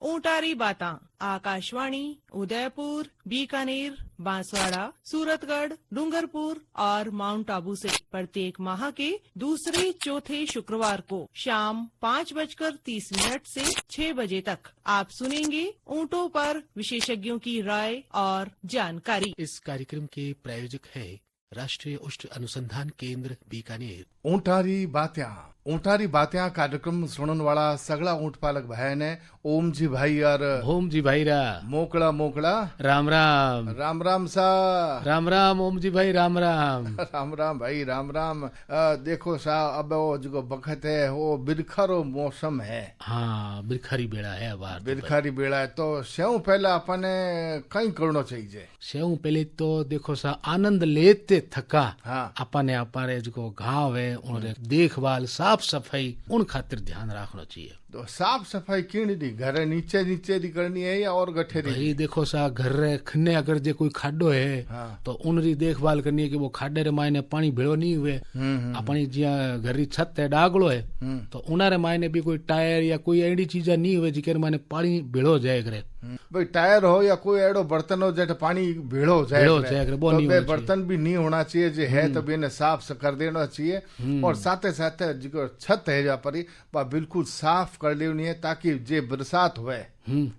ऊंटारी बातां आकाशवाणी उदयपुर, बीकानेर, बांसवाड़ा, सूरतगढ़, डूंगरपुर और माउंट आबू से प्रत्येक माह के दूसरे चौथे शुक्रवार को शाम 5:30 से 6 बजे तक आप सुनेंगे ऊंटों पर विशेषज्ञों की राय और जानकारी। इस कार्यक्रम के प्रायोजक है राष्ट्रीय उष्ट अनुसंधान केंद्र बीकानेर। ऊंटारी बात्या कार्यक्रम सुनन वाला सगला ऊंट पालक भाई ने ओम जी भाई और ओम जी भाई रा मोकड़ा राम राम राम राम सा राम राम ओम जी भाई राम राम राम राम भाई राम राम। देखो सा अब वो जो बखत है वो बिरखारो मौसम है। हाँ बिरखारी बेड़ा है बार बिरखारी बेड़ा है तो स्यों पहला अपने कहीं करना चाहिए। स्यों पहले तो देखो सा आनंद लेते थका हाँ अपने अपारे जो घाव है उन देखभाल साफ सफाई उन खातिर ध्यान रखना चाहिए। तो साफ सफाई क्यों नहीं घर नीचे नीचे करनी है या और गठेरी? भाई देखो सा घर खन्ने अगर जे कोई खाडो है हाँ। तो उनरी देखभाल करनी है कि वो खाडे रे मायने पानी भेड़ो नहीं हुए। अपनी जिया घर री छत है डागलो है तो उनारे मायने भी कोई टायर या कोई एडी चीजा नहीं हुए जिके मायने पानी भेड़ो जाए करे। भाई टायर हो या कोई एडो बर्तन हो जेट पानी भेड़ो जाए करे वो तो नहीं बे बर्तन भी नहीं होना चाहिए जो है तो भी साफ कर देना चाहिए। और साथ साथ जो छत है जा परी बिल्कुल साफ कर लेनी है ताकि जे बरसात हुए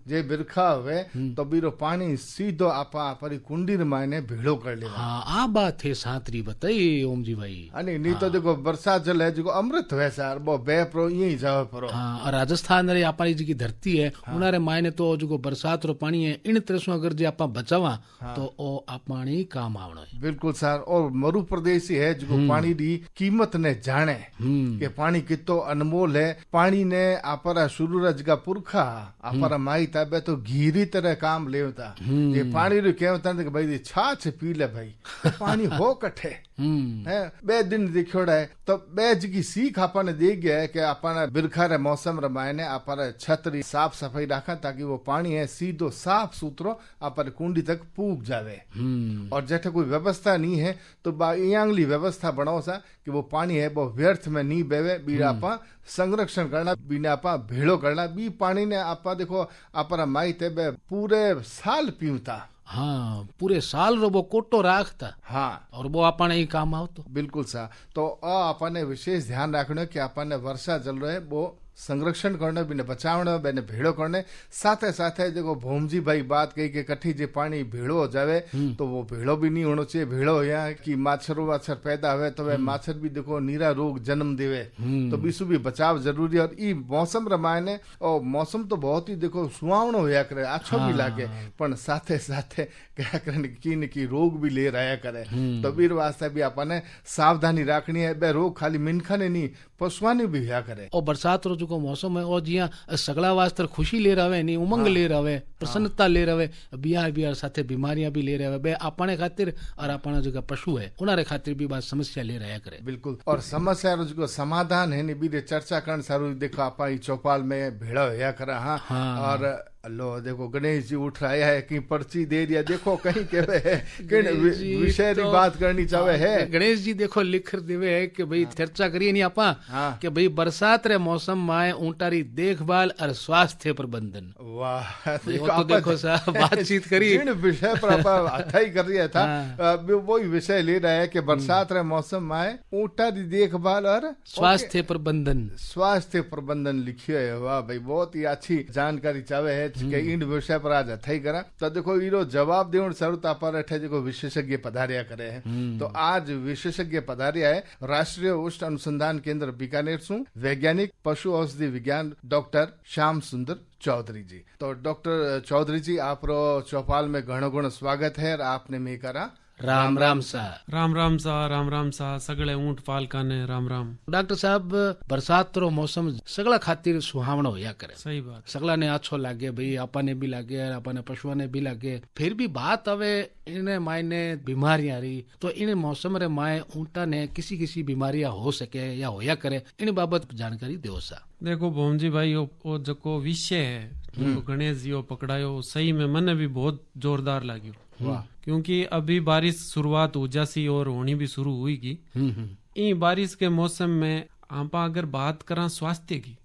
जे बिरखा हुए तो बीरो पानी सीधो आपा परी कुंडी मायने भेड़ो कर ले। हाँ आ बात है सातरी बताई ओम जी भाई। नहीं तो देखो बरसात जल है जो अमृत हुए सर वो बे प्रो यही जावे परो। हाँ और राजस्थान रे आपरी जी की धरती है उनारे मायने तो जो बरसात रो पानी है इन तरह से अगर जे आपा बचावा तो ओ पानी काम आवणो है। बिल्कुल सर। और मरु प्रदेशी है जो पानी दी कीमत ने जाने कि पानी कितो अनमोल है। पानी ने आपरा सूरज का पुरखा आपरा माई ताबे तो घीरी तरह काम लेवता ये पानी रो कहता कि भाई छाछ पी ले भाई पानी हो कठे है बे दिन दिखोड़ा है तो बे जी की सीख अपन दे गया है कि अपन बिरखा रे मौसम रे मायने अपन छतरी साफ सफाई रखा ताकि वो पानी है सीधो साफ सुथरो अपन कुंडी तक पूग जावे। और जेठे कोई व्यवस्था नहीं है तो यांगली व्यवस्था बनाओ सा कि वो पानी है वो व्यर्थ में नहीं बेवे बीड़ा आपा संरक्षण करना बिना आपा भेड़ो करना बी पानी ने आपा देखो अपना माई ते पूरे साल पीवता। हाँ पूरे साल रो वो कोटो राखता। हाँ और वो अपने ही काम आवतो। बिल्कुल सा। तो अपने विशेष ध्यान रखना कि अपने वर्षा जल रहे वो संरक्षण करने बिने बचावने बिने भेड़ो करने साथे साथे देखो भोमजी भाई बात कही कि कठी जे पानी भेड़ो हो जावे तो वो भेड़ो भी नहीं होना चाहिए। भेड़ो यहाँ की माछरो वाछर पैदा हुए तो वे माछर भी देखो नीरा रोग जन्म देवे तो बीसु भी बचाव जरूरी है। और ई मौसम रमायने और मौसम तो बहुत ही देखो सुहावनो होया करे अच्छो भी लागे पण साथे साथे क्या करे की रोग भी ले रहा करे तो बीर वास्ते भी अपने सावधानी रखनी है। बे रोग खाली मिनखा ने नहीं पशुआ ने भी हुआ करे। और बरसात रो जो मौसम है और जिया सगला वास्ते खुशी ले रहे नहीं उमंग ले रहे प्रसन्नता ले रहे बिहार साथे बीमारियां भी ले रहे बे अपने खातिर और अपना जो पशु है उनारे खातिर भी बात समस्या ले रहा करे। बिल्कुल। और समस्या रो जो समाधान है नी बीरे चर्चा करण सारू देखो आपा चौपाल में भेड़ा होया करा। हाँ। और लो देखो गणेश जी उठ रहा है कि पर्ची दे दिया देखो कहीं के विषय की बात करनी चाहे है। गणेश जी देखो लिख देवे है कि भाई चर्चा करिए नहीं आपा कि भाई बरसात रे मौसम में ऊंटारी देखभाल और स्वास्थ्य प्रबंधन। वाह देखो सा बातचीत करिए विषय पर आप अच्छा ही कर रहा था। वही विषय ले रहा है कि बरसात रे मौसम में ऊंटारी देखभाल और स्वास्थ्य प्रबंधन लिखियो है। वाह भाई बहुत ही अच्छी जानकारी चाहे है के इन विषय पर आज अथई करा तो देखो इरो जवाब देवण सरुता पर अठे जो विशेषज्ञ पधारिया करे है। तो आज विशेषज्ञ पधारिया है राष्ट्रीय उष्ट अनुसंधान केंद्र बीकानेर सु वैज्ञानिक पशु औषधि विज्ञान डॉक्टर श्याम सुंदर चौधरी जी। तो डॉक्टर चौधरी जी आप चौपाल में घणो घणो स्वागत है। आपने में करा राम राम सा राम राम सा सगळे ऊंट पालका ने राम राम। डॉक्टर साहब बरसात रो मौसम सगला खातिर सुहावनो होया करे। सही बात। सगला ने अच्छो लागे भाई अपने भी लागे अपने पशुओं ने भी लागे फिर भी बात हवे इन्हें मायने बीमारियां रही तो इन मौसम रे माए ऊंटा ने किसी बीमारियां हो सके या होया करे इन बाबत जानकारी दो सा। देखो भोमजी भाई ओ जको विषय है जो गणेश जी पकड़ायो सही में मने भी बहुत जोरदार लाग्यो। वाह। क्योंकि अभी बारिश शुरुआत हो जासी और होनी भी शुरू हुई। बारिश के मौसम में आप अगर बात करा स्वास्थ्य की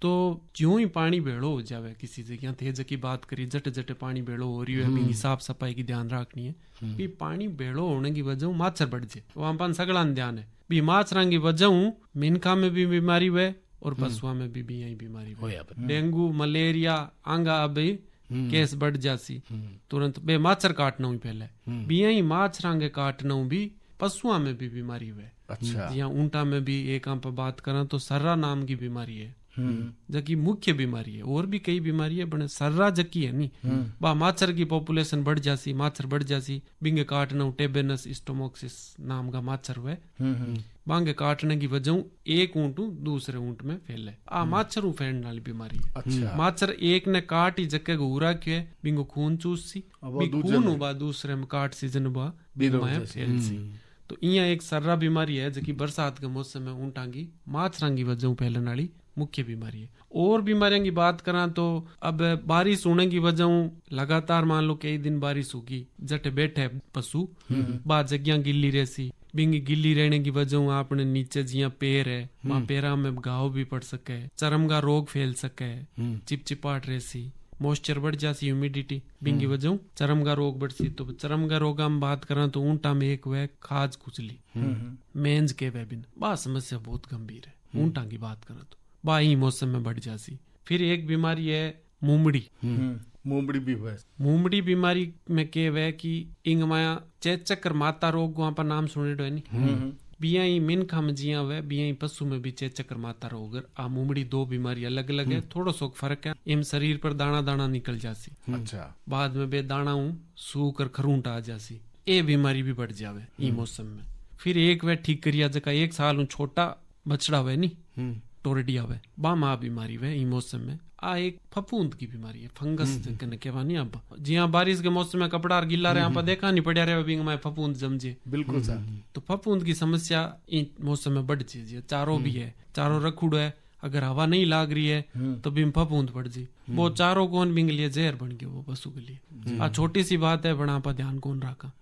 तो ज्यों ही पानी भेड़ो हो जावे किसी जगह थे जकी बात करी जट जट पानी भेड़ो हो रही है बिंगी साफ सफाई की ध्यान रखनी है भी पानी भेड़ो होने की वजह माछर बढ़ जाए वहां पर सगला ध्यान है भी माछरा की वजह मिनखा में भी बीमारी हुए और पशुआ में भी यही बीमारी हुए डेंगू मलेरिया आंगा अभी केस बढ़ जासी तुरंत बे माछर काटना ही पहले भी यही माछरा के काटना भी पशुआ में भी बीमारी हुए। अच्छा यहाँ ऊंटा में भी एक आप बात करें तो सर्रा नाम की बीमारी है जकी मुख्य बीमारी है और भी कई बीमारी है बने सर्रा जकी है नी बा माछर की पॉपुलेशन बढ़ जासी माछर बढ़ जासी बिंगे काटना टेबेनस स्टोमोक्सिस नाम का माछर हुए बांगे काटने की वजह एक ऊंट दूसरे ऊंट में फैले आ माछर फैलने वाली बीमारी है। अच्छा माछर एक ने काट ही जगह घूरा क्यों बिंगो खून चूस सी खून बा दूसरे में काट सी जन बा फैल सी तो इया एक सर्रा बीमारी है जबकि बरसात के मौसम में ऊंटा की माछरा की वजह फैलने वाली मुख्य बीमारी है। और बीमारियों की बात करा तो अब बारिश होने की वजह लगातार मान लो कई दिन बारिश होगी जटे बैठे पशु बाद जगह गिल्ली रहसी बिंगी गिल्ली रहने की वजह आपने नीचे जिया पैर है वहां पैरा में घाव भी पड़ सके चरम का रोग फैल सके चिपचिपाट रहसी मॉइस्चर बढ़ जासी ह्यूमिडिटी बिंगी वजह चरम का रोग बढ़सी तो चरम का रोग हम बात करें तो ऊंटा में एक वह खाज खुजली मेंज के वेबिन बा समस्या बहुत गंभीर है ऊंटा की बात करें तो बा ही मौसम में बढ़ जासी। फिर एक बीमारी है मुमड़ी मुमड़ी भी हुआ मुमड़ी बीमारी में के वे कि इंग माया चेचकर माता रोग वहां पर नाम सुने है नी बिया ही मिनखा में जिया हुआ बिया ही पशु में भी चेचकर माता रोग आ मुमड़ी दो बीमारी अलग अलग है थोड़ा सो फर्क है इम शरीर पर दाना दाना निकल जासी अच्छा बाद में बे दाना सूख कर खरूंटा आ जासी ए बीमारी भी बढ़ जावे ई मौसम में। फिर एक वे ठीक करिया जका एक साल छोटा बछड़ा हुए नी टोरडिया हुए बा माँ बीमारी हुए ई मौसम में आ एक फफूंद की बीमारी है फंगस कहवानी अब जी हाँ बारिश के मौसम में कपड़ा गिल्ला रहे आप देखा नहीं पड़ा रहे बिंग में फफूंद जमजे बिल्कुल सर तो फफूंद की समस्या इन मौसम में बढ़ जाए चारों भी है चारों रखुड़ है अगर हवा नहीं लाग रही है तो बिम फफूंद पड़ जी वो चारों कौन बिंग लिए जहर बन गए वो पशु के लिए आ छोटी सी बात है बड़ा आप ध्यान कौन रखा।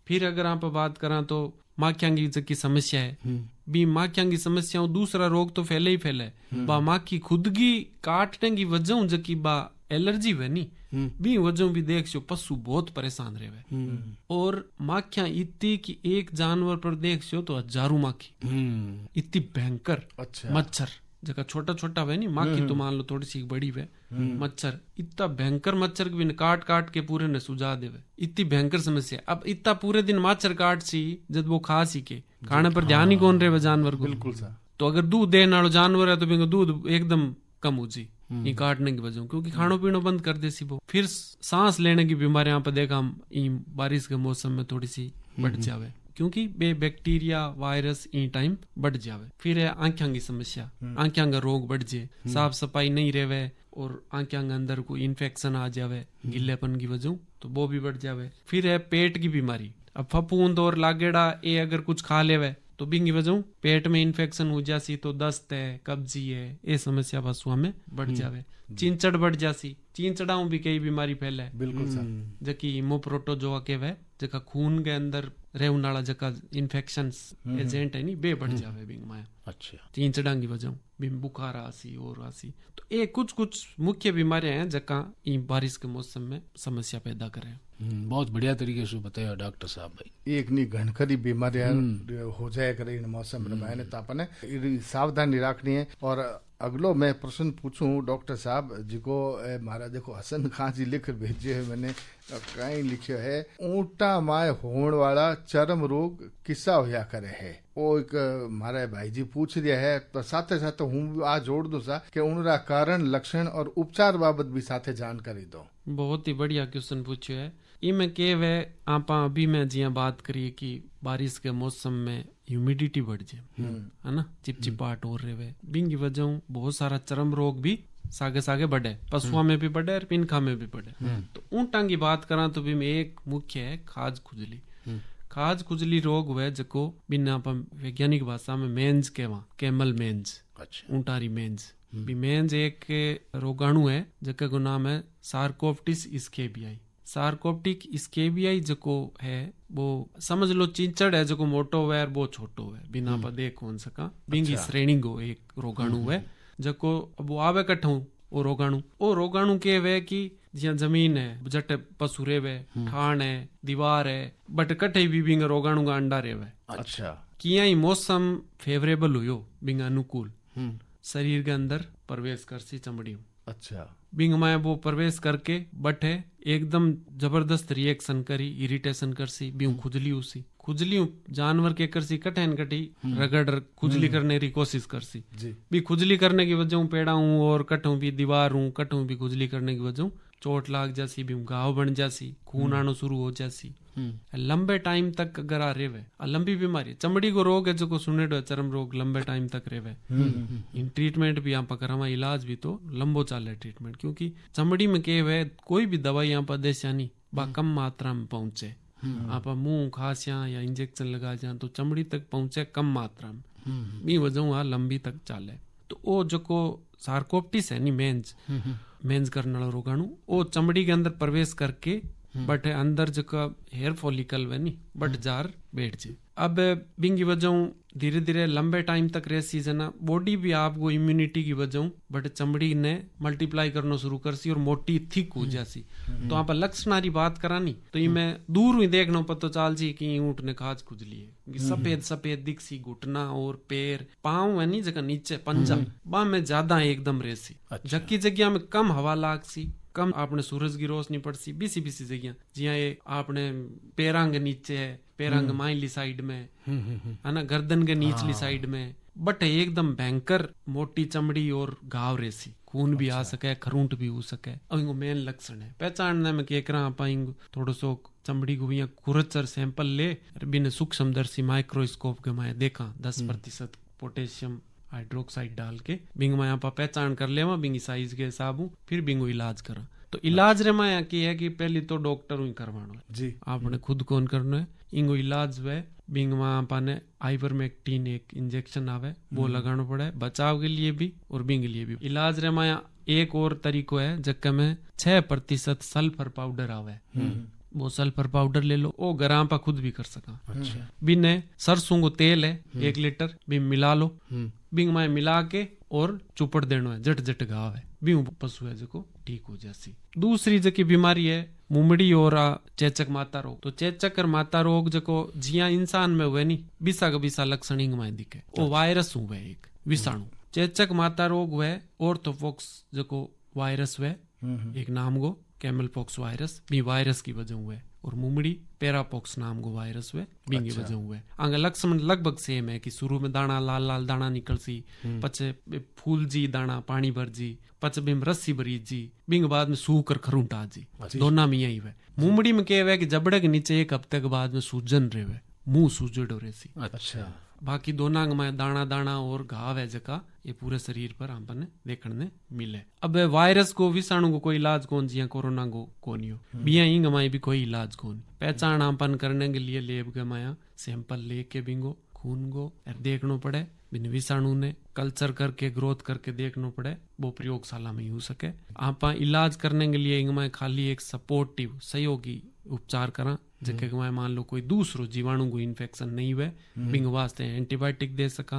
फिर अगर आप बात करा तो माखियांगी की समस्या है बी माखियांगी समस्या दूसरा रोग तो फैले ही फैले बा माखी खुद की काटने की वजह जकी बा एलर्जी हुए नी बी वजह भी देख सो पशु बहुत परेशान रहे और माखियां इतनी कि एक जानवर पर देख सो तो हजारों माखी इतनी भयंकर मच्छर जगह छोटा छोटा हुए नी माखी तो मान लो थोड़ी सी बड़ी हुए मच्छर इतना भयंकर मच्छर भी काट काट के पूरे ने सुझा देवे इतनी भयंकर समस्या। अब इतना पूरे दिन मच्छर काट सी जब वो खा सी के खाने पर ध्यान ही कौन रहे जानवर को बिल्कुल सर तो अगर दूध देने वाला जानवर है तो बिंगो दूध एकदम कम हो जी ये काटने की वजह क्योंकि खानो पीनो बंद कर दे सी वो। फिर सांस लेने की बीमारियां पर देखा हम बारिश के मौसम में थोड़ी सी बढ़ जावे क्योंकि बे बैक्टीरिया वायरस ई टाइम बढ़ जावे। फिर है आंखों की समस्या आंखों का रोग बढ़ जाए साफ सफाई नहीं रहे और आंखों के अंदर कोई इन्फेक्शन आ जावे गिल्लेपन की वजह तो वो भी बढ़ जावे। फिर है पेट की बीमारी अब फफूंद और लागेड़ा ये अगर कुछ खा लेवे तो बिंगी वजह पेट में इन्फेक्शन हो जासी तो दस्त है कब्जी है ये समस्या पशुओं में बढ़ जावे। चिंचड़ बढ़ जासी चिंचड़ाओं भी कई बीमारी फैले बिल्कुल सर जकी हिमोप्रोटोजोआ के वे जका खून के अंदर रेहने वाला जका इन्फेक्शन एजेंट है नी बे बढ़ जावे बिंग माया अच्छा चिंचड़ा की वजह बिम बुखार आसी और आसी तो ये कुछ कुछ मुख्य बीमारियां हैं जका बारिश के मौसम में समस्या पैदा करे। बहुत बढ़िया तरीके से बताया डॉक्टर साहब भाई एक नी घनखरी बीमारियां हो जाए करे इन मौसम में तो अपने सावधानी रखनी है। और अगलो मैं प्रश्न पूछूं डॉक्टर साहब जी को मारा देखो हसन खां जी लिख भेजे है मैंने कहीं लिखियो है ऊंटा माए होने वाला चरम रोग किस्सा होया करे है वो एक मारे भाई जी पूछ रहा है तो साथे साथे हूँ आ जोड़ दूं सा कि उनका कारण लक्षण और उपचार बाबत भी साथे जानकारी दो। बहुत ही बढ़िया क्वेश्चन पूछो है इमें के वे आपा अभी मैं जिया बात करिए कि बारिश के मौसम में ह्यूमिडिटी बढ़ जाए है ना चिपचिपाट हो रहे बिंग की वजह बहुत सारा चरम रोग भी सागे सागे बढ़े पशुओं में भी बढ़े और पिनखा में भी बढ़े। तो ऊंटा की बात करा तो भी में एक मुख्य है खाज खुजली खाज खुजली रोग हुए जको बिना वैज्ञानिक भाषा में मेंज केवा कैमल मेंज ऊंटारी मेंज भी मेंज एक रोगाणु है जका को नाम है सार्कोप्टिस स्केबियाई सार्कोप्टिक स्केबियाई जको है वो समझ लो चिंचड़ है जको मोटो है वो छोटो है बिना पर देख कौन सका बिंगी श्रेणी गो एक रोगाणु है जको अब वो आवे कठू ओ रोगाणु के वे कि जिया जमीन है जट पशु रेवे, ठाण है, दीवार है, बट कठे भी बिंग रोगाणु का अंडा रेवे। अच्छा किया ही मौसम फेवरेबल हुयो बिंग अनुकूल शरीर के अंदर प्रवेश करसी चमड़ी। अच्छा बिंग माया वो प्रवेश करके बटे एकदम जबरदस्त रिएक्शन करी, इरिटेशन करसी, बिंग खुजली जानवर के करसी कठैन कटी रगड़ खुजली करने की कोशिश करसी भी खुजली करने की वजह पेड़ा हूँ और कटूं भी दीवार हूँ कटूं भी खुजली करने की वजह चोट लाग जासी, भी घाव बन जासी, खून आनो शुरू हो जासी। लंबे टाइम तक अगर आ रेवे लंबी बीमारी चमड़ी को रोग है जो सुनेडो चर्म रोग लंबे टाइम तक रेवे। इन ट्रीटमेंट भी यहाँ पर करावा, इलाज भी तो लंबो चाले ट्रीटमेंट, क्योंकि चमड़ी में के वे कोई भी दवाई यहाँ पर देशानी बा कम मात्रा में पहुंचे। आप मुंह खांसिया या इंजेक्शन लगा जा तो चमड़ी तक पहुंचे कम मात्रा में, बी वजह लंबी तक चाले। तो वो जो सार्कोप्टिस है नी मेंज करने वाला रोगाणु वो चमड़ी के अंदर प्रवेश करके बट अंदर जो हेयर फॉलिकल वे नी बट जार बैठ जाए। अब बिंगी वजह धीरे धीरे लंबे टाइम तक रह सी जना बॉडी भी आपको इम्यूनिटी की वजह बट चमड़ी ने मल्टीप्लाई करना शुरू कर सी और मोटी थिक हो जासी। तो आप लक्षणारी बात करानी तो ये मैं दूर ही देखना पता चाल जी कि ऊँट ने खाज खुजली है, सफेद सफेद दिख सी घुटना और पैर पाँव है नी जगह नीचे पंजा बा में ज्यादा एकदम रह सी। जबकि जगह में कम हवा लाग सी, कम आपने सूरज की रोशनी पड़ सी, बीसी बीसी जगह जिया ये आपने पैरांग नीचे है, पैरांग माइली साइड में है ना, गर्दन के नीचली साइड में बट एकदम भयंकर मोटी चमड़ी और घाव रेसी, खून भी आ सके, खरूंट भी हो सके। अब इनको मेन लक्षण है पहचानने में के थोड़ो सो चमड़ी को खुरचर सैंपल ले बिन सूक्ष्मदर्शी माइक्रोस्कोप के माए देखा 10% पोटेशियम हाइड्रोक्साइड डाल के बिंग माया पा पहचान कर ले बिंगी साइज के हिसाब फिर बिंगो इलाज करा। तो इलाज रे माया की है कि पहली तो डॉक्टर ही करवाना जी, आपने खुद कौन करना है। इंगो इलाज वे बिंग माया पाने आइवरमेक्टिन एक इंजेक्शन आवे वो लगाना पड़े बचाव के लिए भी और बिंग के लिए भी। इलाज रे माया एक और तरीको है जक्के में 6% सल्फर पाउडर आवे, वो सल्फर पाउडर ले लो, वो गराम पा खुद भी कर सका। अच्छा। बिने सरसों को तेल है 1 लीटर भी मिला लो, बिंग माए मिला के और चुपड़ देनो है, जट जट घाव है बिंग पशु है जो ठीक हो जासी। दूसरी जकी बीमारी है मुमड़ी और चेचक माता रोग। तो चेचक और माता रोग जो जिया इंसान में हुए नी बिसा का बिसा लक्षण इंग में दिखे, वो वायरस हुए एक विषाणु। चेचक माता रोग हुए ऑर्थोपॉक्स जो वायरस हुए एक नाम गो कैमल पॉक्स वायरस भी वायरस की वजह हुए, और मुमड़ी पेरापॉक्स नाम को वायरस हुए बिंगी वजह हुए। आगे लक्षण लगभग सेम है कि शुरू में दाना लाल लाल दाना निकल सी, पचे फूल जी दाना पानी भर जी, पचे बिम रस्सी भरी जी, बिंग बाद में सूख कर खरूंटा जी, दोना में यही हुए। मुमड़ी में क्या है कि जबड़े के नीचे 1 हफ्ते के बाद में सूजन रहे मुंह सूजो रहे सी। अच्छा। बाकी दोना में दाना दाना और घाव है जका ये पूरे शरीर पर हमने देखने मिले। अब वायरस को विषाणु को कोई इलाज कौन जिया कोरोना को कोनी हो बिया इंग माई भी कोई इलाज कौन। पहचान आपन करने के लिए लेब के माया सैंपल लेके बिंगो खून को देखना पड़े, बिन विषाणु ने कल्चर करके ग्रोथ करके देखना पड़े, वो प्रयोगशाला में हो सके। आप इलाज करने के लिए इंग माई खाली एक सपोर्टिव सहयोगी उपचार करा जके मान लो कोई दूसरो जीवाणु को इन्फेक्शन नहीं हुए बिंग वास्ते एंटीबायोटिक दे सका।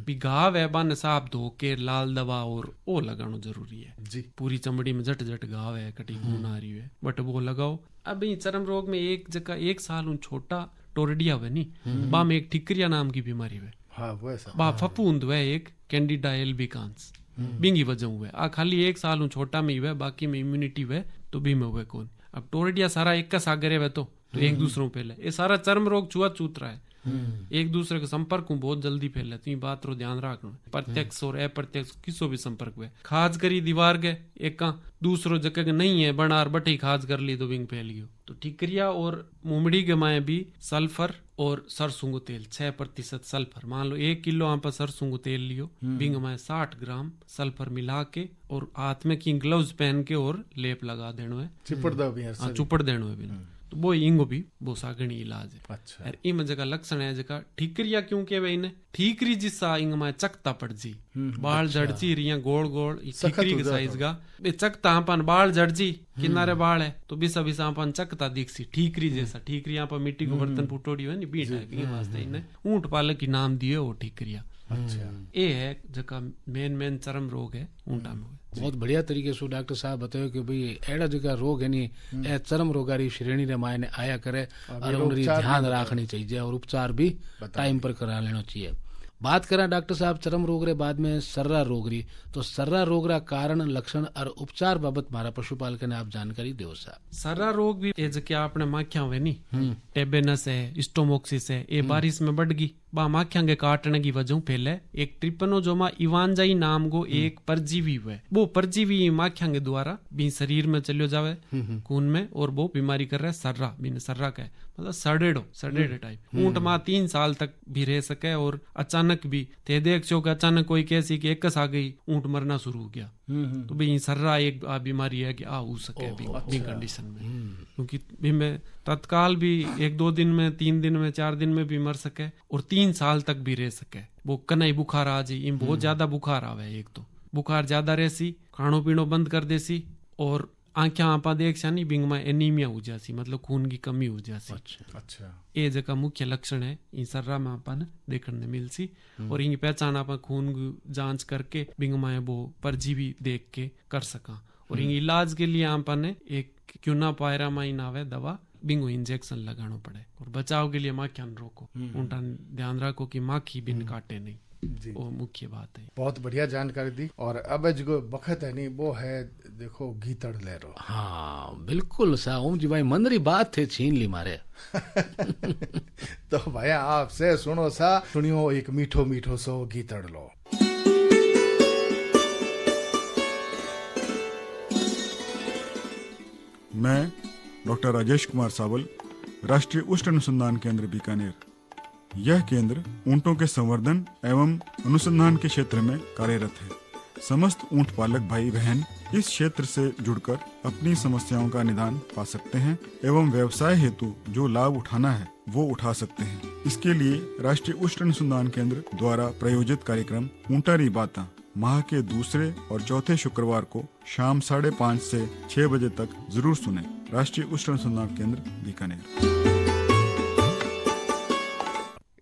भी घाव है बाने साफ धो के लाल दवा और वो लगाना जरूरी है जी। पूरी चमड़ी में जट जट घाव है कटी खून आ रही है बट वो लगाओ। अब चर्म रोग में एक जगह 1 साल छोटा टोरडिया हुए नी बा में एक ठिकरिया नाम की बीमारी हुए, बा फफूंद हुए एक कैंडिडा एल्बिकांस बिंगी वजह हुए। खाली 1 साल छोटा में हुए, बाकी में इम्यूनिटी हुए तो भी में हुए कौन। अब टोरडिया सारा एक का सागरे हुए तो एक दूसरों पहले ये सारा चर्म रोग छुआछूत रहा है, एक दूसरे के संपर्क में बहुत जल्दी फैले। तो ये बात रो ध्यान रखना, प्रत्यक्ष और अप्रत्यक्ष किसो भी संपर्क में खाज करी दीवार के एक का दूसरो जगह नहीं है बनार बटे खाज कर ली तो बिंग फैल गयो। तो ठिकरिया और मुमड़ी के माए भी सल्फर और सरसों को तेल 6% सल्फर, मान लो 1 किलो आप सरसों को तेल लियो बिंग माए 60 ग्राम सल्फर मिला के और हाथ में की ग्लव्स पहन के और लेप लगा देना है, चुपड़ देना है तो वो इंगो भी वो सागणी इलाज है। अच्छा। और इम जगह लक्षण है जगह ठीकरिया क्यों के वे ठीकरी जिसा इंग में चकता पड़ जी, बाल जड़ची रिया गोल गोल ठीकरी के साइज का चकता अपन बाल जड़ची किनारे बाल है तो बिसा बिसा अपन चकता दिखसी ठीकरी जैसा। ठीकरी यहाँ पर मिट्टी को बर्तन फुटोड़ी है नी बीट है वास्ते इन्हें ऊंट पालक की नाम दिए वो ठीकरिया। अच्छा ये है जका मेन चरम रोग है ऊंटा में। बहुत बढ़िया तरीके से डॉक्टर साहब बतायो कि भाई एड़ा जगह रोग है नी ए चरम रोगारी श्रेणी रे मायने आया करे और उनरी ध्यान रखनी चाहिए और उपचार भी टाइम पर करा लेना चाहिए। बात करें डॉक्टर साहब चरम रोग रे बाद में सर्रा रोग री, तो सर्रा रोग रा कारण लक्षण और उपचार बाबत मारा पशुपालक ने आप जानकारी दो साहब। सर्रा रोग भी ये जके आपने माखिया हुए नी टेबेनस है, स्टोमोक्सिस है, ये बारिश में बढ़ गई बा माखिया के काटने की वजह पहले एक ट्रिपनोजोमा इवांजाई नाम को एक परजीवी हुए, वो परजीवी माखिया के द्वारा भी शरीर में चलियो जावे खून में और वो बीमारी कर रहा है सर्रा, बिन सर्रा का मतलब सड़ेडे टाइप। ऊंट मां 3 साल तक भी रह सके और अचानक भी थे देख चो अचानक कोई कैसी कि एकस आ गई ऊंट मरना शुरू हो गया, तो भाई सर्रा एक बीमारी है कि आ हो सके भी कंडीशन में, क्योंकि भी में तत्काल भी 1-2 दिन में 3 दिन में 4 दिन में भी मर सके और 3 साल तक भी रह सके। वो कनाई बुखार आ जी, इन बहुत ज्यादा बुखार आवे, एक तो बुखार ज्यादा रहसी, खानो पीनो बंद कर देसी और आंखें आपा देख सानी बिंग में एनीमिया हो जासी, मतलब खून की कमी हो जासी। अच्छा ये जगह मुख्य लक्षण है इन सर्रा में अपन देखने मिलसी और इनकी पहचान अपन खून की जांच करके बिंग में वो परजीवी देख के कर सका। और इन इलाज के लिए अपन एक क्यूना पायरामाइन आवे दवा बिंगो इंजेक्शन लगाना पड़े और बचाव के लिए माखियान रोको, उनका ध्यान रखो कि माखी बिन काटे नहीं, वो मुख्य बात है। बहुत बढ़िया जानकारी दी। और अब जो बखत है नी वो है देखो गीतड़ लहरो। हाँ बिल्कुल सा ओम जी भाई मंदरी बात थे छीन ली मारे। तो भैया आपसे सुनो सा सुनियो एक मीठो मीठो सो गीतड़ लो। मैं डॉक्टर राजेश कुमार सावल, राष्ट्रीय उष्ण अनुसंधान केंद्र बीकानेर। यह केंद्र ऊंटों के संवर्धन एवं अनुसंधान के क्षेत्र में कार्यरत है। समस्त ऊंट पालक भाई बहन इस क्षेत्र से जुड़कर अपनी समस्याओं का निदान पा सकते हैं एवं व्यवसाय हेतु जो लाभ उठाना है वो उठा सकते हैं। इसके लिए राष्ट्रीय उष्ण अनुसंधान केंद्र द्वारा प्रायोजित कार्यक्रम ऊंटारी बाता माह के दूसरे और चौथे शुक्रवार को शाम 5:30 से 6 बजे तक जरूर सुने। राष्ट्रीय उष्ण अनुसंधान केंद्र बीकानेर।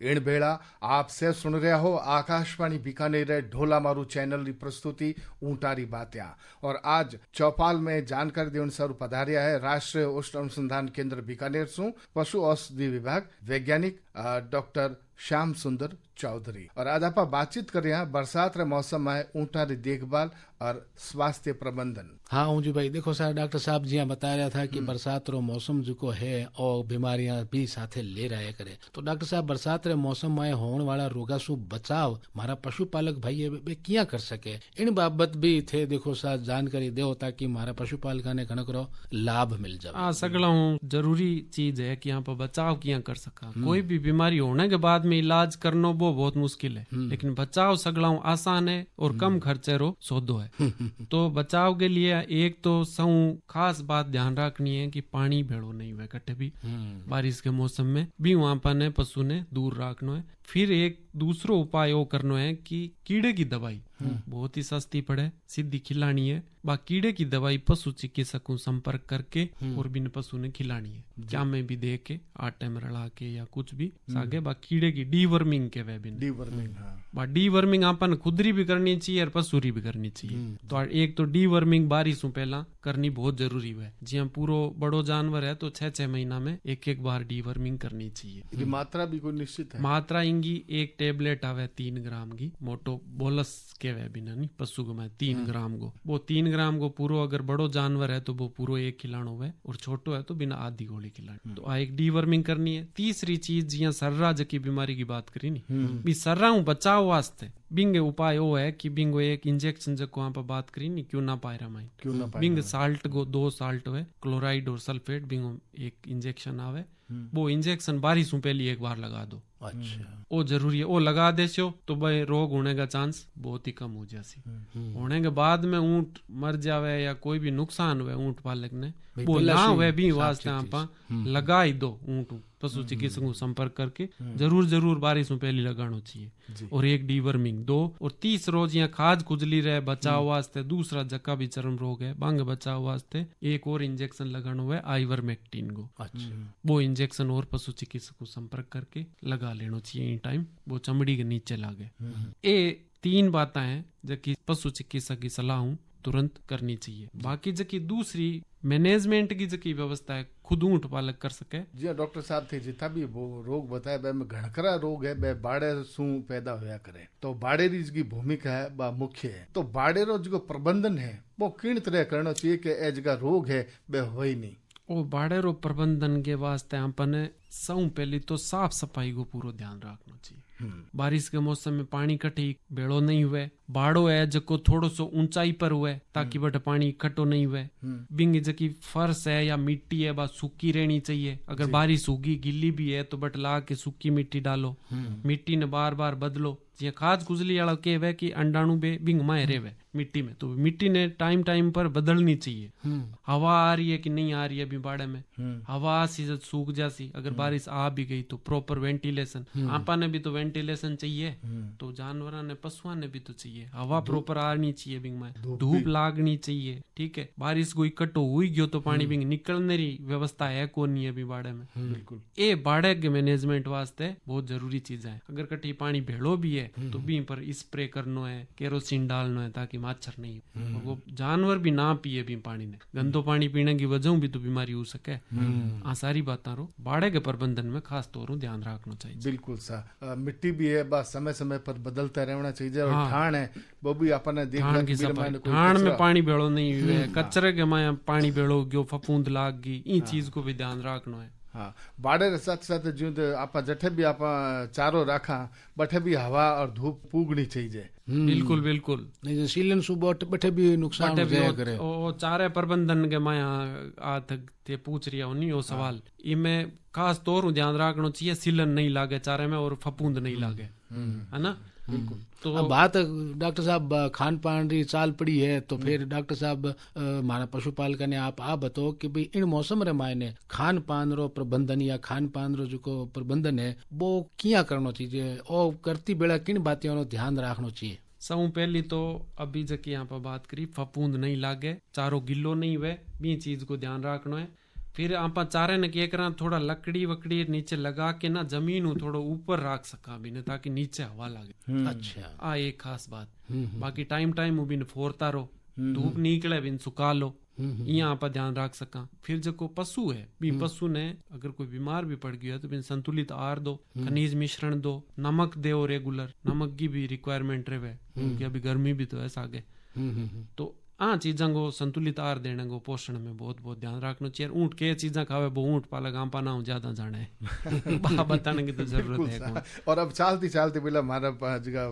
इन बेड़ा आपसे सुन रहा हो आकाशवाणी बीकानेर ढोला मारू चैनल की प्रस्तुति ऊंटारी बात्या। और आज चौपाल में जानकारी देने सर पधारिया है राष्ट्रीय उष्ण अनुसंधान केंद्र बीकानेर सु पशु औषधि विभाग वैज्ञानिक डॉक्टर श्याम सुंदर चौधरी। और आज आप बातचीत कर रहे हैं बरसात रे मौसम में ऊंटारी देखभाल और स्वास्थ्य प्रबंधन। हाँ ऊँ जी भाई देखो सर डॉक्टर साहब जी बता रहा था कि बरसात रो मौसम जो है और बीमारियां भी साथे ले रहा करे। तो डॉक्टर साहब बरसात रे मौसम में होने वाला रोगा सु बचाव हमारा पशुपालक भाई किया कर सके इन बाबत भी थे देखो सर जानकारी दो ताकि हमारा पशुपालक ने घणो करो लाभ मिल जाए। हाँ सगला जरूरी चीज है कि यहाँ पर बचाव किया कर सका। कोई भी बीमारी होने के बाद में इलाज करना वो बहुत मुश्किल है, लेकिन बचाव सगला आसान है और कम खर्चे रो सौदो है। तो बचाव के लिए एक तो सौ खास बात ध्यान रखनी है कि पानी भेड़ो नहीं हुए कटे भी बारिश के मौसम में भी वहां पर पशु ने दूर रखना है। फिर एक दूसरो उपाय वो करना है कि कीड़े की दवाई बहुत ही सस्ती पड़े सीधी खिलानी है। बा कीड़े की दवाई पशु चिकित्सक को संपर्क करके और बिन पशु ने खिलानी है, क्या में भी दे के आटे में रला के या कुछ भी सागे। बा कीड़े की डीवर्मिंग के वे बिन बा डीवर्मिंग अपन खुदरी भी करनी चाहिए और पशुरी भी करनी चाहिए। तो एक तो डीवर्मिंग बारिश पहला करनी बहुत जरूरी है। जी पूरो बड़ो जानवर है तो 6-6 महीना में एक बार डीवर्मिंग करनी चाहिए। मात्रा भी कोई निश्चित है? मात्रा इंगी एक टेबलेट आवे 3 ग्राम की मोटो बोलस के वे बिना नहीं पशु को मैं 3 ग्राम को वो 3 ग्राम को पूरो अगर बड़ो जानवर है तो वो पूरो 1 खिलानो है और छोटो है तो बिना आधी गोली खिलानी। तो एक डीवर्मिंग करनी है। तीसरी चीज जिया सर्रा की बीमारी की बात करी नहीं भी सर्रा बचाव वास्ते बिंग उपाय वो है कि बिंगो एक इंजेक्शन जो वहां पर बात करी नहीं क्यों ना पायरामाइन बिंग साल्ट को 2 साल्ट है क्लोराइड और सल्फेट बिंगो एक इंजेक्शन आवे वो इंजेक्शन बारिश पहले एक बार लगा दो। अच्छा वो जरूरी है। वो लगा देसो तो भाई रोग होने का चांस बहुत ही कम हो जासी। होने के बाद में ऊंट मर जावे या कोई भी नुकसान हुए ऊंट पालक ने वो ना हुए भी वास्ते आप लगा ही दो ऊंट पशु चिकित्सक को संपर्क करके जरूर बारिश में पहले लगाना चाहिए। और एक डीवर्मिंग 2 और 30 रोज यहाँ खाज खुजली रहे बचाव वास्ते, दूसरा जका भी चर्म रोग है बांग बचाव वास्ते एक और इंजेक्शन लगाना हुआ है आइवरमेक्टिन को। वो इंजेक्शन और पशु चिकित्सक को संपर्क करके लगा लेना चाहिए इन टाइम, वो चमड़ी के नीचे लागे। ये 3 बातें हैं जबकि पशु चिकित्सक की सलाह तुरंत करनी चाहिए। बाकी जबकि दूसरी मैनेजमेंट की जबकि व्यवस्था है खुद ऊंट पालक कर सके। जी हाँ, डॉक्टर साहब थे जितना भी वो रोग बताया बे में घणकरा रोग है बे बाड़े सू पैदा होया करे, तो बाड़े री की भूमिका है बा मुख्य है। तो बाड़े रो जो प्रबंधन है वो किन तरह करना चाहिए कि ए जगह रोग है बे हो ही नहीं। ओ बाड़े रो प्रबंधन के वास्ते अपन सब पहले तो साफ सफाई को पूरा ध्यान रखना चाहिए। बारिश के मौसम में पानी कटी बेड़ो नहीं हुए, बाड़ो है जको थोड़ो सो ऊंचाई पर हुए ताकि बट पानी इकट्ठो नहीं हुए। बिंग जकी फर्श है या मिट्टी है बा सूखी रहनी चाहिए। अगर बारिश होगी गिल्ली भी है तो बट ला के सूखी मिट्टी डालो, मिट्टी ने बार बार बदलो। ये खाद खुजली वाला के कि अंडाणु बे बिंग माए रेवे मिट्टी में, तो मिट्टी ने टाइम पर बदलनी चाहिए। हवा आ रही है कि नहीं आ रही है अभी बाड़े में, हवा सी सूख जासी। अगर बारिश आ भी गई तो प्रॉपर वेंटिलेशन, आपा ने भी तो वेंटिलेशन चाहिए, तो जानवर ने पशुओं ने भी तो चाहिए। हवा प्रॉपर आनी चाहिए बिंग में, धूप लागनी चाहिए। ठीक है, बारिश को इकट्ठो हुई गयो तो पानी बिंग निकलने री व्यवस्था है कौन नहीं अभी बाड़े में। बिल्कुल ये बाड़े के मैनेजमेंट वास्ते बहुत जरूरी चीज है। अगर कटी पानी भेड़ो भी है तो भी पर स्प्रे करनो है, केरोसिन डालनो है ताकि मच्छर नहीं और वो जानवर भी ना पिए भी पानी ने। गंदो पानी पीने की वजह भी तो बीमारी हो सके। आ सारी बातें रो बाड़े के प्रबंधन में खास तौर ध्यान रखना चाहिए। बिल्कुल सा मिट्टी भी है बस समय समय पर बदलता रहना चाहिए। और ठाण है वो भी अपन ठाण की सफाई, ठाण में पानी भेड़ो नहीं हुए, कचरे के माया पानी भेड़ो गयो फफूंद लाग गई, इन चीज को भी ध्यान रखना है। हाँ, बाड़े रे साथ साथ जो आप जठे भी आप चारो रखा बठे भी हवा और धूप पूगनी चाहिए। बिल्कुल बिल्कुल, नहीं जो सीलन सुबह बैठे भी नुकसान हो जाया करे। ओ चारे प्रबंधन के माया आ ते पूछ रिया हो नहीं वो सवाल, इनमें खास तौर ध्यान रखना चाहिए सीलन नहीं लागे चारे में और फफूंद नहीं लागे, है ना। बिल्कुल। तो अब बात डॉक्टर साहब खान पान री चाल पड़ी है, तो फिर डॉक्टर साहब हमारा पशुपालक ने आप बताओ कि भाई इन मौसम रे मायने खान पान रो प्रबंधन या खान पान रो जो प्रबंधन है वो किया करना चाहिए और करती बेला किन बातों रो ध्यान रखना चाहिए। सब पहली तो अभी जब यहाँ पर बात करी फफूंद नहीं लागे, चारो गिल्लो नहीं हुए, बी चीज को ध्यान रखना है। फिर आप चारे ने क्या करा थोड़ा लकड़ी वकड़ी नीचे लगा के ना जमीन थोड़ा ऊपर रख सका भी ने ताकि नीचे हवा लगे। अच्छा, आ एक खास बात। बाकी टाइम भी फोरता रहो, धूप निकले भी सुखा लो, यहाँ आप ध्यान रख सका। फिर जो को पशु है भी पशु ने अगर कोई बीमार भी पड़ गया तो बिन संतुलित आहार दो, खनिज मिश्रण दो, नमक दो रेगुलर, नमक की भी रिक्वायरमेंट रहे क्योंकि अभी गर्मी भी तो है आगे। तो हाँ चीजा को संतुलित आहार देने को पोषण में बहुत ध्यान रखना चाहिए। ऊँट के चीजा खावे वो ऊँट पालक आम पाना ज्यादा जाने बताने की तो जरूरत है। और अब चलती चलती पहले हमारा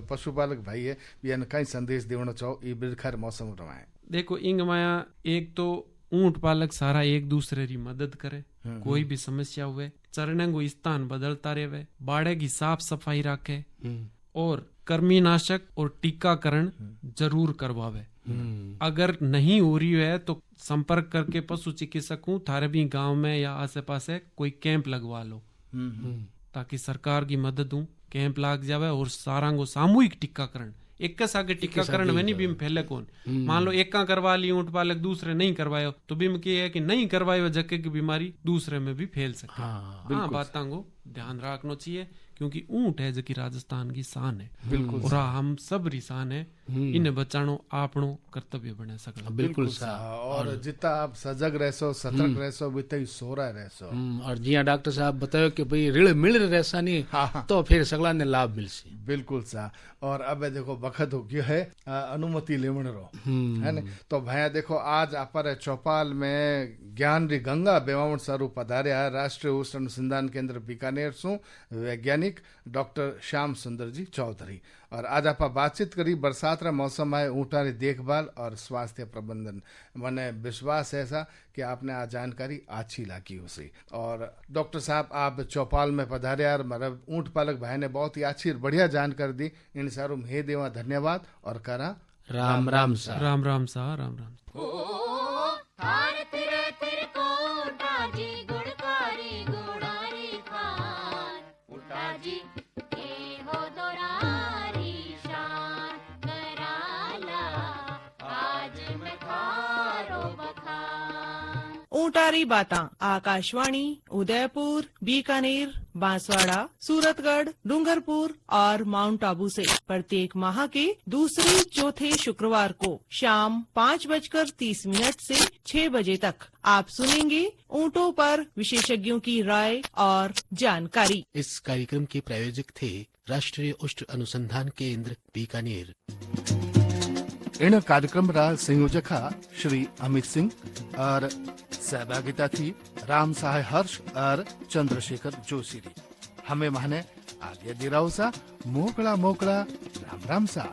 पशुपालक भाई है कई संदेश देना चाहो ये बिरखर मौसम रवाए। देखो इंग माया एक तो ऊँट पालक सारा एक दूसरे की मदद करे, कोई भी समस्या हुए चरने को स्थान बदलता रहे, बाड़े की साफ सफाई रखे और कृमिनाशक और टीकाकरण जरूर करवावे। अगर नहीं हो रही है तो संपर्क करके पशु चिकित्सक हूँ थारे भी गांव में या आसे पास कोई कैंप लगवा लो ताकि सरकार की मदद हूँ कैंप लाग जावे और सारा को सामूहिक टीकाकरण एक आगे टीकाकरण में नहीं बीम फैले कौन। मान लो एक करवा ली ऊँट पालक दूसरे नहीं करवायो तो बीम की है कि नहीं करवायो जके की बीमारी दूसरे में भी फैल सके। हाँ बातों को ध्यान रखना चाहिए क्योंकि ऊँट है जो कि राजस्थान की शान है। बिल्कुल और हम सब री शान है, इन्हें बचानो आपनो कर्तव्य बने सकता। बिल्कुल और जितना आप सजग रहसो सतर्क रहसो बिता ही सोरा रहसो। और जिया डॉक्टर साहब बतायो कि भाई ऋण मिल रहसा नहीं तो फिर सगला ने लाभ मिल सी। बिल्कुल सा। और अब देखो वक्त हो गया है अनुमति लेवन रो है ना, तो भैया देखो आज आप चौपाल में ज्ञान री गंगा बेवावण सारू पधार्या राष्ट्रीय उष्ण अनुसंधान केंद्र बीकानेर सु वैज्ञानिक डॉक्टर श्याम सुंदर जी चौधरी। और आज आप बातचीत करी बरसात रा मौसम है ऊँटा री देखभाल और स्वास्थ्य प्रबंधन। मैंने विश्वास है ऐसा कि आपने आज जानकारी अच्छी लगी उसी। और डॉक्टर साहब आप चौपाल में पधारे और मतलब ऊँट पालक भाई ने बहुत ही अच्छी बढ़िया जानकारी दी। इन सारू हे देवा धन्यवाद और करा राम राम सा राम राम सा राम राम। थार तिर तिर को डाजी गुड़कारी गुड़ारी खा ऊंटारी बातां आकाशवाणी उदयपुर, बीकानेर, बांसवाड़ा, सूरतगढ़, डूंगरपुर और माउंट आबू से प्रत्येक माह के दूसरे चौथे शुक्रवार को शाम 5:30 से 6 बजे तक आप सुनेंगे ऊँटों पर विशेषज्ञों की राय और जानकारी। इस कार्यक्रम के प्रायोजक थे राष्ट्रीय उष्ण अनुसंधान केंद्र बीकानेर। इन कार्यक्रम रा संयोजक श्री अमित सिंह और सहभागिता थी राम सहाय हर्ष और चंद्रशेखर जोशी री। हमें माने आगे दिराव सा मोकड़ा राम राम सा।